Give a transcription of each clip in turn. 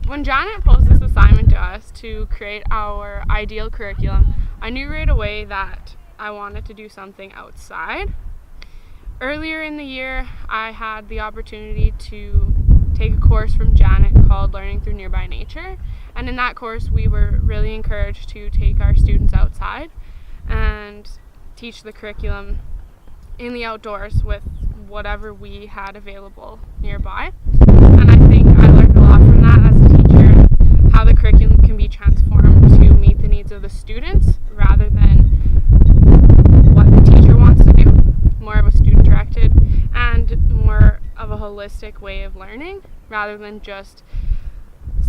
When Janet posed this assignment to us to create our ideal curriculum, I knew right away that I wanted to do something outside. Earlier in the year, I had the opportunity to take a course from Janet called Learning Through Nearby Nature, and in that course we were really encouraged to take our students outside and teach the curriculum in the outdoors with whatever we had available nearby. And I think I learned a lot from that as a teacher, how the curriculum can be transformed to meet the needs of the students rather than what the teacher wants to do, more of a student-directed and more of a holistic way of learning rather than just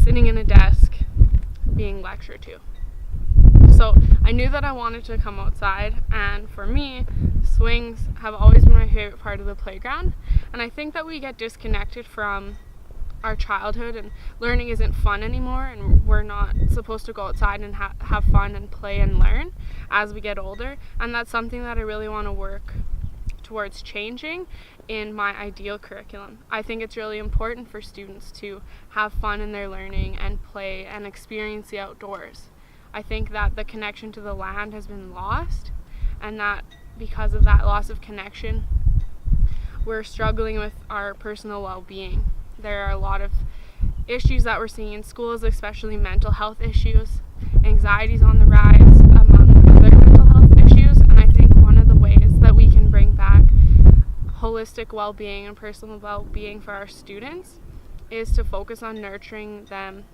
sitting in a desk being lectured to. So I knew that I wanted to come outside, and for me, swings have always been my favorite part of the playground, and I think that we get disconnected from our childhood and learning isn't fun anymore, and we're not supposed to go outside and have fun and play and learn as we get older, and that's something that I really want to work towards changing in my ideal curriculum. I think it's really important for students to have fun in their learning and play and experience the outdoors. I think that the connection to the land has been lost, and that because of that loss of connection, we're struggling with our personal well-being. There are a lot of issues that we're seeing in schools, especially mental health issues. Anxiety's on the rise among other mental health issues, and I think one of the ways that we can bring back holistic well-being and personal well-being for our students is to focus on nurturing them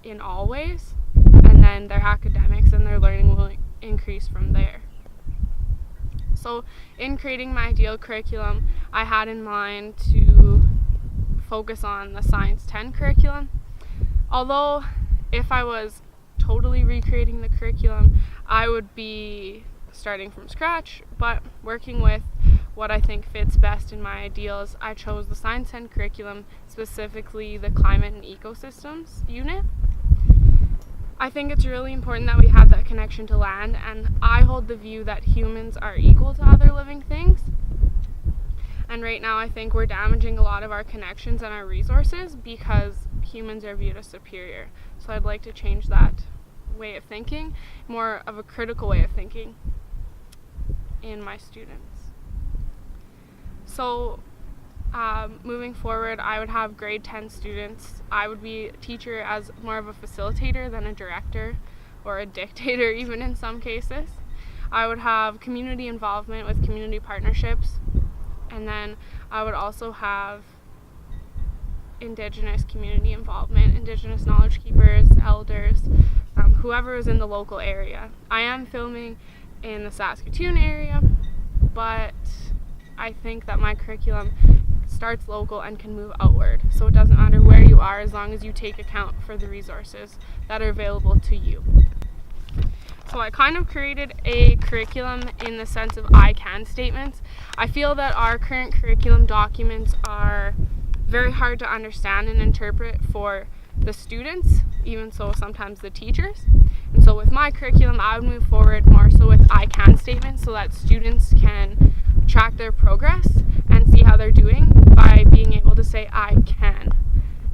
in all ways, and then their academics and their learning will increase from there. So in creating my ideal curriculum, I had in mind to focus on the Science 10 curriculum. Although if I was totally recreating the curriculum, I would be starting from scratch, but working with what I think fits best in my ideals, I chose the Science 10 curriculum, specifically the Climate and Ecosystems unit. I think it's really important that we have that connection to land, and I hold the view that humans are equal to other living things. And right now I think we're damaging a lot of our connections and our resources because humans are viewed as superior. So I'd like to change that way of thinking, more of a critical way of thinking in my students. So moving forward, I would have grade 10 students. I would be a teacher as more of a facilitator than a director or a dictator even in some cases. I would have community involvement with community partnerships, and then I would also have Indigenous community involvement, Indigenous knowledge keepers, elders, whoever is in the local area. I am filming in the Saskatoon area, but I think that my curriculum starts local and can move outward. So it doesn't matter where you are as long as you take account for the resources that are available to you. So I kind of created a curriculum in the sense of I can statements. I feel that our current curriculum documents are very hard to understand and interpret for the students, even so sometimes the teachers. And so with my curriculum, I would move forward more so with I can statements so that students can track their progress and see how they're doing by being able to say I can.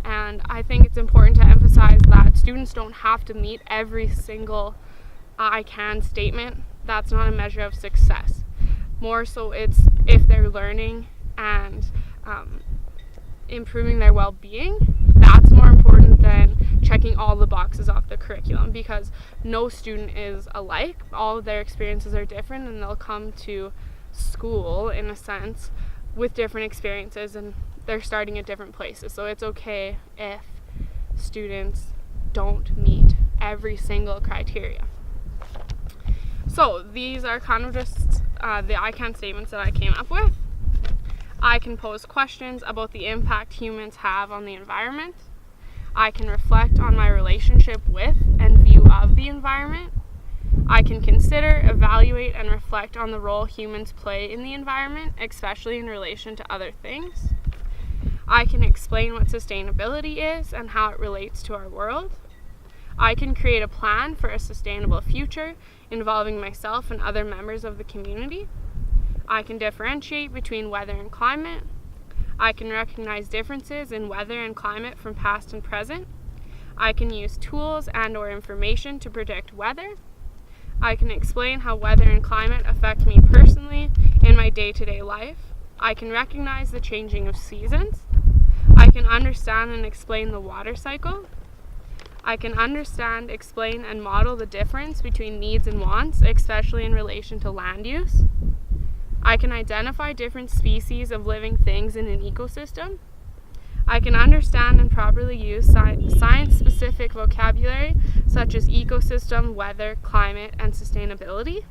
And I think it's important to emphasize that students don't have to meet every single I can statement. That's not a measure of success. More so it's if they're learning and improving their well-being, that's more important than checking all the boxes off the curriculum, because no student is alike. All of their experiences are different, and they'll come to school in a sense with different experiences, and they're starting at different places. So it's okay if students don't meet every single criteria. So these are kind of just the I can statements that I came up with. I can pose questions about the impact humans have on the environment. I can reflect on my relationship with and view of the environment. I can consider, evaluate, and reflect on the role humans play in the environment, especially in relation to other things. I can explain what sustainability is and how it relates to our world. I can create a plan for a sustainable future involving myself and other members of the community. I can differentiate between weather and climate. I can recognize differences in weather and climate from past and present. I can use tools and/or information to predict weather. I can explain how weather and climate affect me personally in my day-to-day life. I can recognize the changing of seasons. I can understand and explain the water cycle. I can understand, explain, and model the difference between needs and wants, especially in relation to land use. I can identify different species of living things in an ecosystem. I can understand and properly use science-specific vocabulary such as ecosystem, weather, climate, and sustainability.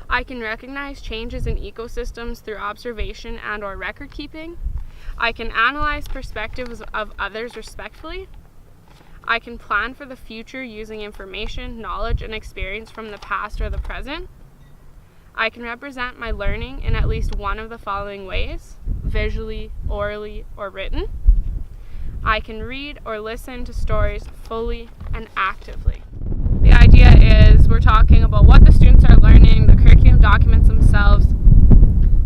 I can recognize changes in ecosystems through observation and/or record keeping. I can analyze perspectives of others respectfully. I can plan for the future using information, knowledge, and experience from the past or the present. I can represent my learning in at least one of the following ways: visually, orally, or written. I can read or listen to stories fully and actively. The idea is we're talking about what the students are learning, the curriculum documents themselves.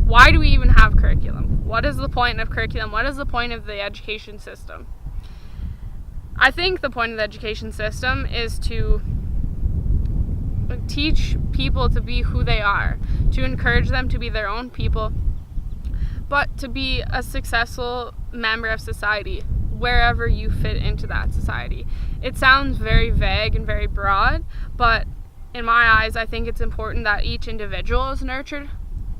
Why do we even have curriculum? What is the point of curriculum? What is the point of the education system? I think the point of the education system is to teach people to be who they are, to encourage them to be their own people, but to be a successful member of society, wherever you fit into that society. It sounds very vague and very broad, but in my eyes, I think it's important that each individual is nurtured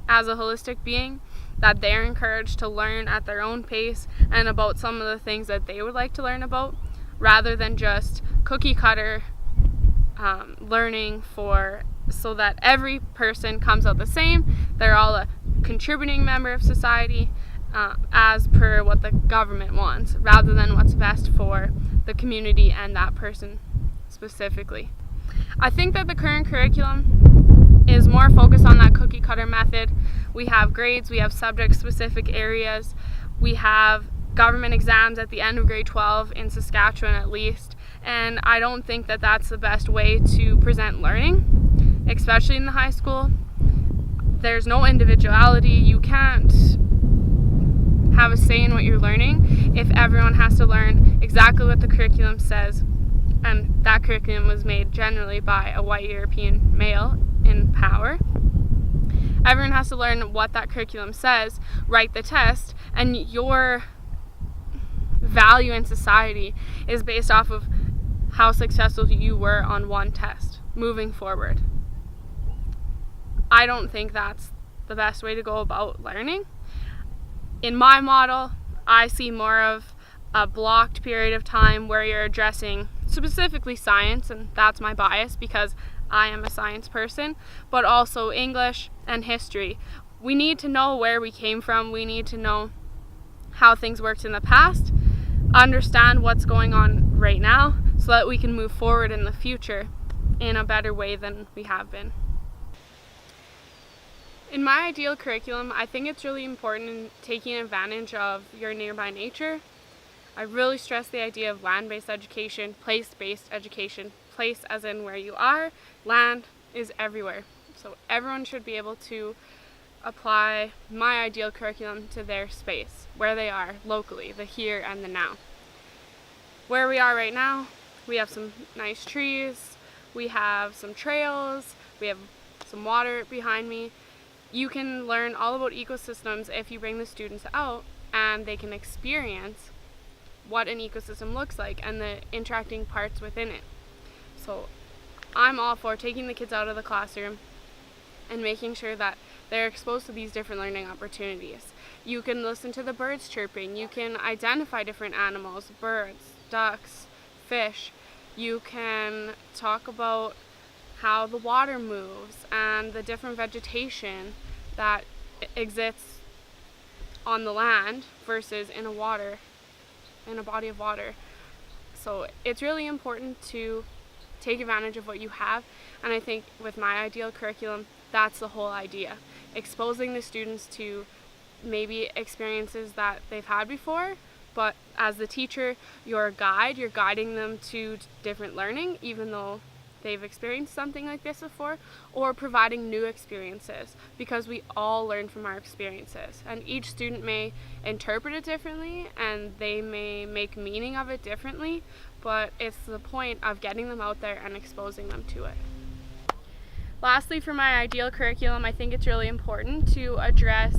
as a holistic being, that they're encouraged to learn at their own pace and about some of the things that they would like to learn about, rather than just cookie cutter learning so that every person comes out the same. They're all a contributing member of society as per what the government wants, rather than what's best for the community and that person specifically. I think that the current curriculum is more focused on that cookie cutter method. We have grades, we have subject specific areas, we have government exams at the end of grade 12 in Saskatchewan at least, and I don't think that that's the best way to present learning, especially in the high school. There's no individuality. You can't have a say in what you're learning if everyone has to learn exactly what the curriculum says, and that curriculum was made generally by a white European male in power. Everyone has to learn what that curriculum says, write the test, and your value in society is based off of how successful you were on one test moving forward. I don't think that's the best way to go about learning. In my model, I see more of a blocked period of time where you're addressing specifically science, and that's my bias because I am a science person, but also English and history. We need to know where we came from. We need to know how things worked in the past, understand what's going on right now, so that we can move forward in the future in a better way than we have been. In my ideal curriculum, I think it's really important in taking advantage of your nearby nature. I really stress the idea of land-based education, place-based education. Place as in where you are, land is everywhere. So everyone should be able to apply my ideal curriculum to their space, where they are locally, the here and the now. Where we are right now, we have some nice trees, we have some trails, we have some water behind me. You can learn all about ecosystems if you bring the students out and they can experience what an ecosystem looks like and the interacting parts within it. So I'm all for taking the kids out of the classroom and making sure that they're exposed to these different learning opportunities. You can listen to the birds chirping, you can identify different animals, birds, ducks, fish. You can talk about how the water moves and the different vegetation that exists on the land versus in a body of water. So it's really important to take advantage of what you have, and I think with my ideal curriculum, that's the whole idea. Exposing the students to maybe experiences that they've had before, but as the teacher, you're a guide, you're guiding them to different learning, even though they've experienced something like this before, or providing new experiences, because we all learn from our experiences, and each student may interpret it differently and they may make meaning of it differently, but it's the point of getting them out there and exposing them to it. Lastly, for my ideal curriculum, I think it's really important to address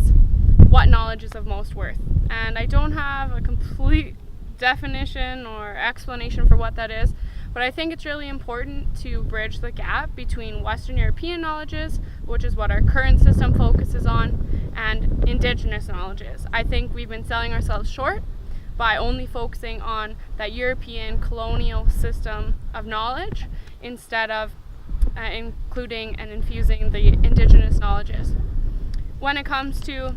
what knowledge is of most worth. And I don't have a complete definition or explanation for what that is, but I think it's really important to bridge the gap between Western European knowledges, which is what our current system focuses on, and Indigenous knowledges. I think we've been selling ourselves short by only focusing on that European colonial system of knowledge instead of including and infusing the Indigenous knowledges. When it comes to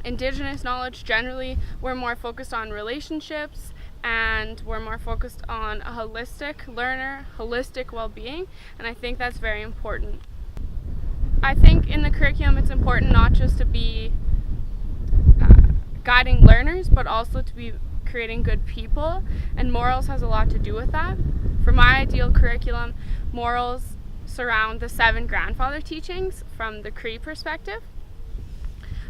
Indigenous knowledge, generally we're more focused on relationships and we're more focused on a holistic learner, holistic well-being, and I think that's very important. I think in the curriculum it's important not just to be guiding learners, but also to be creating good people, and morals has a lot to do with that. For my ideal curriculum, morals surround the 7 grandfather teachings from the Cree perspective.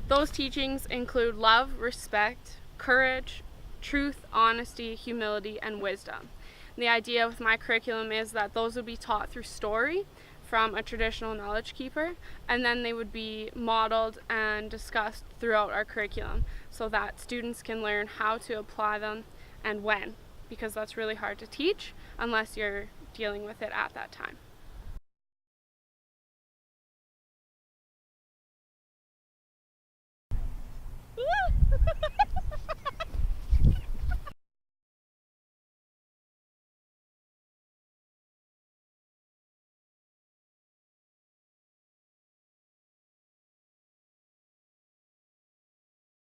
Those teachings include love, respect, courage, truth, honesty, humility, and wisdom. And the idea with my curriculum is that those would be taught through story from a traditional knowledge keeper, and then they would be modeled and discussed throughout our curriculum so that students can learn how to apply them and when, because that's really hard to teach unless you're dealing with it at that time.